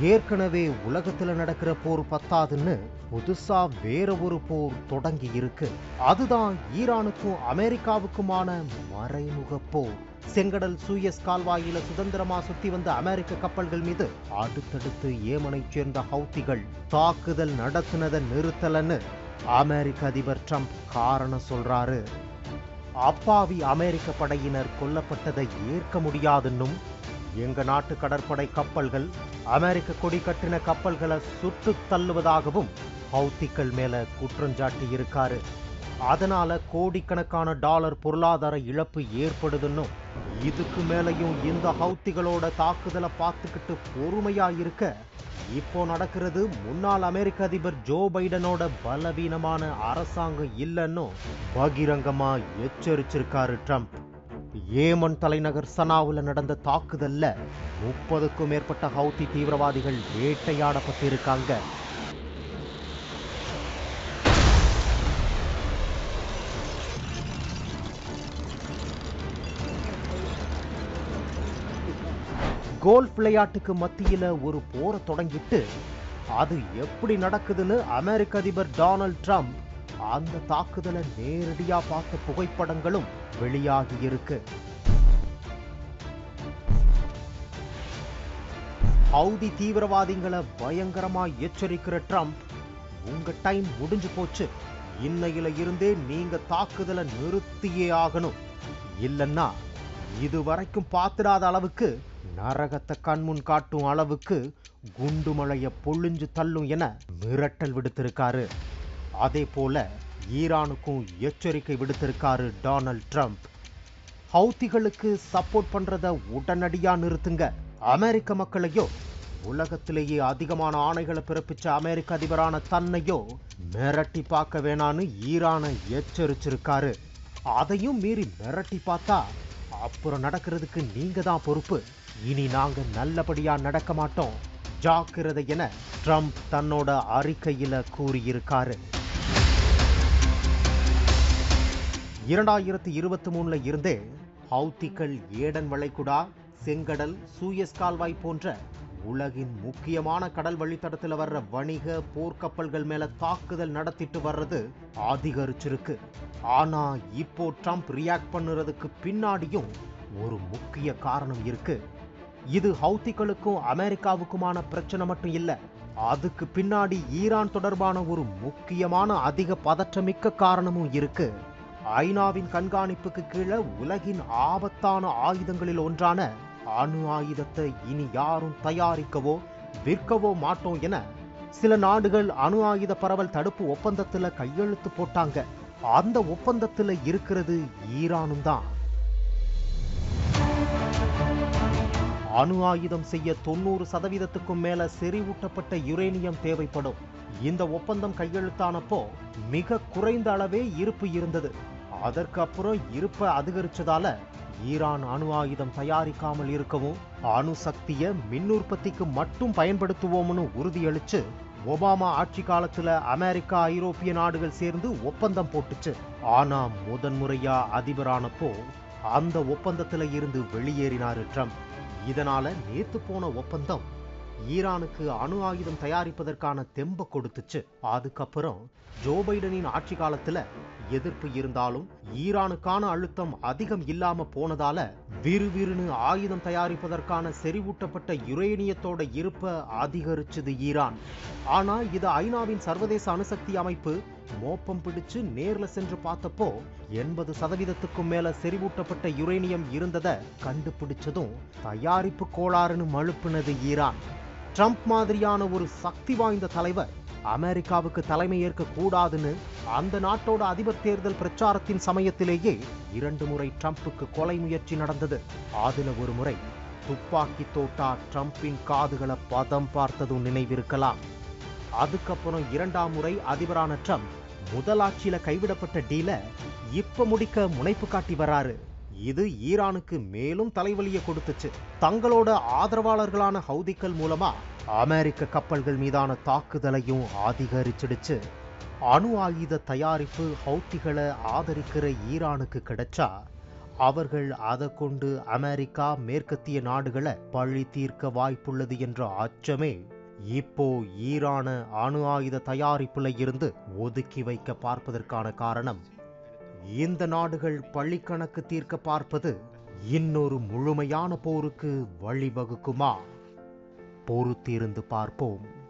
ஏற்கனவே உலகத்துல நடக்கிற போர் பத்தாதுன்னு புதுசா வேற ஒரு போர் தொடங்கி இருக்கு. அதுதான் ஈரானுக்கும் அமெரிக்காவுக்குமான மறைமுக போர். செங்கடல் சூயஸ் கால்வாயில சுதந்திரமா சுத்தி வந்த அமெரிக்க கப்பல்கள் மீது அடுத்தடுத்து ஏமனை சேர்ந்த ஹவுத்திகள் தாக்குதல் நடத்தினதை நிறுத்தலன்னு அமெரிக்க அதிபர் ட்ரம்ப் காரணம் சொல்றாரு. அப்பாவி அமெரிக்க படையினர் கொல்லப்பட்டதை ஏற்க முடியாதுன்னும், எங்க நாட்டு கடற்படை கப்பல்கள் அமெரிக்க கொடி கட்டின கப்பல்களை சுட்டு தள்ளுவதாகவும் ஹவுத்திகள் மேல குற்றஞ்சாட்டி இருக்காரு. அதனால கோடிக்கணக்கான டாலர் பொருளாதார இழப்பு ஏற்படுதுன்னும், இதுக்கு மேலையும் இந்த ஹவுத்திகளோட தாக்குதலை பார்த்துக்கிட்டு பொறுமையா இருக்க இப்போ நடக்கிறது முன்னாள் அமெரிக்க அதிபர் ஜோ பைடனோட பலவீனமான அரசாங்கம் இல்லைன்னு பகிரங்கமா எச்சரிச்சிருக்காரு ட்ரம்ப். ஏமன் தலைநகர் சனாவுல நடந்த தாக்குதல்ல 30க்கும் மேற்பட்ட ஹவுத்தி தீவிரவாதிகள் வேட்டையாடப்பட்டிருக்காங்க. கோல்ஃப் விளையாட்டுக்கு மத்தியில ஒரு போரை தொடங்கிட்டு அது எப்படி நடக்குதுன்னு அமெரிக்க அதிபர் டொனால்ட் ட்ரம்ப் அந்த தாக்குதலை நேரடியா பார்த்த புகைப்படங்களும் வெளியாகி இருக்கு. ஹவுதி தீவிரவாதிகளை பயங்கரமா எச்சரிக்கிற ட்ரம்ப், உங்க டைம் முடிஞ்சு போச்சு, இன்னையில இருந்தே நீங்க தாக்குதலை நிறுத்தியே ஆகணும், இல்லன்னா இதுவரைக்கும் பார்த்திடாத அளவுக்கு நரகத்தை கண்முன் காட்டும் அளவுக்கு குண்டு மழைய பொழிஞ்சு தள்ளும் என மிரட்டல் விடுத்திருக்காரு. அதே போல ஈரானுக்கும் எச்சரிக்கை விடுத்திருக்காரு டொனால்ட் ட்ரம்ப். ஹவுத்திகளுக்கு சப்போர்ட் பண்றத உடனடியா நிறுத்துங்க, அமெரிக்க மக்களையோ உலகத்திலேயே அதிகமான ஆணைகளை பிறப்பிச்ச அமெரிக்க அதிபரான தன்னையோ மிரட்டி பார்க்க வேணான்னு ஈரானை எச்சரிச்சிருக்காரு. அதையும் மீறி மிரட்டி பார்த்தா அப்புறம் நடக்கிறதுக்கு நீங்க தான் பொறுப்பு, இனி நாங்க நல்லபடியா நடக்க மாட்டோம், ஜாக்கிரதை என ட்ரம்ப் தன்னோட அறிக்கையில கூறியிருக்காரு. 2023 இருந்தே ஹவுத்திகள் ஏடன் வளைகுடா, செங்கடல், சூயஸ் கால்வாய் போன்ற உலகின் முக்கியமான கடல் வழித்தடத்தில் வர்ற வணிக போர்க்கப்பல்கள் மேல தாக்குதல் நடத்திட்டு வர்றது அதிகரிச்சிருக்கு. ஆனா இப்போ ட்ரம்ப் ரியாக்ட் பண்ணுறதுக்கு பின்னாடியும் ஒரு முக்கிய காரணம் இருக்கு. இது ஹவுத்திகளுக்கும் அமெரிக்காவுக்குமான பிரச்சனை மட்டும் இல்ல, அதுக்கு பின்னாடி ஈரான் தொடர்பான ஒரு முக்கியமான அதிக பதற்றமிக்க காரணமும் இருக்கு. ஐநாவின் கண்காணிப்புக்கு கீழே உலகின் ஆபத்தான ஆயுதங்களில் ஒன்றான அணு ஆயுதத்தை இனி யாரும் தயாரிக்கவோ விற்கவோ மாட்டோம் என சில நாடுகள் அணு ஆயுத பரவல் தடுப்பு ஒப்பந்தத்துல கையெழுத்து போட்டாங்க. அந்த ஒப்பந்தத்துல இருக்கிறது ஈரானும் தான். அணு ஆயுதம் செய்ய 90% மேல செறிவூட்டப்பட்ட யுரேனியம் தேவைப்படும். இந்த ஒப்பந்தம் கையெழுத்தானப்போ மிக குறைந்த அளவே இருப்பு இருந்தது. அதற்கு அப்புறம் இருப்பை அதிகரிச்சதால ஈரான் அணு ஆயுதம் தயாரிக்காமல் இருக்கவும், அணு சக்தியை மின் உற்பத்திக்கு மட்டும் பயன்படுத்துவோம்னு உறுதியளிச்சு ஒபாமா ஆட்சி காலத்துல அமெரிக்கா, ஐரோப்பிய நாடுகள் சேர்ந்து ஒப்பந்தம் போட்டுச்சு. ஆனா முதன்முறையா அதிபரானப்போ அந்த ஒப்பந்தத்துல இருந்து வெளியேறினாரு ட்ரம்ப். இதனால நேத்து போன ஒப்பந்தம் ஈரானுக்கு அணு ஆயுதம் தயாரிப்பதற்கான தெம்ப கொடுத்துச்சு. அதுக்கப்புறம் ஜோ பைடனின் ஆட்சி காலத்துல எதிர்ப்பு இருந்தாலும் ஈரானுக்கான அழுத்தம் அதிகம் இல்லாம போனதால விறுவிறுன்னு ஆயுதம் தயாரிப்பதற்கான செறிவூட்டப்பட்ட யுரேனியத்தோட இருப்பை அதிகரிச்சது ஈரான். ஆனா இது ஐநாவின் சர்வதேச அணுசக்தி அமைப்பு மோப்பம் பிடிச்சு நேர்ல சென்று பார்த்தப்போ 80%க்கும் மேல செறிவூட்டப்பட்ட யுரேனியம் இருந்ததை கண்டுபிடிச்சதும் தயாரிப்பு கோளாறுன்னு மழுப்புனது ஈரான். ட்ரம்ப் மாதிரியான ஒரு சக்தி வாய்ந்த தலைவர் அமெரிக்காவுக்கு தலைமை ஏற்க கூடாதுன்னு அந்த நாட்டோட அதிபர் தேர்தல் பிரச்சாரத்தின் சமயத்திலேயே 2 முறை ட்ரம்புக்கு கொலை முயற்சி நடந்தது. அதுல ஒரு முறை துப்பாக்கி தோட்டா ட்ரம்பின் காதுகளை பதம் பார்த்ததும் நினைவிருக்கலாம். அதுக்கப்புறம் 2ஆம் முறை அதிபரான ட்ரம்ப் முதலாட்சியில கைவிடப்பட்ட டீல இப்ப முடிக்க முனைப்பு காட்டி வராரு. இது ஈரானுக்கு மேலும் தலைவலியை கொடுத்துச்சு. தங்களோட ஆதரவாளர்களான ஹவுதிகள் மூலமா அமெரிக்க கப்பல்கள் மீதான தாக்குதலையும் அதிகரிச்சிடுச்சு. அணு ஆயுத தயாரிப்பு ஹவுத்திகளை ஆதரிக்கிற ஈரானுக்கு கிடைச்சா அவர்கள் அதை கொண்டு அமெரிக்கா மேற்கத்திய நாடுகளை பழி தீர்க்க வாய்ப்புள்ளது என்ற அச்சமே இப்போ ஈரான அணு ஆயுத தயாரிப்புல இருந்து ஒதுக்கி வைக்க பார்ப்பதற்கான காரணம். இந்த நாடுகள் பழிக்கணக்கு தீர்க்க பார்ப்பது இன்னொரு முழுமையான போருக்கு வழிவகுக்குமா? பொறுத்திருந்து பார்ப்போம்.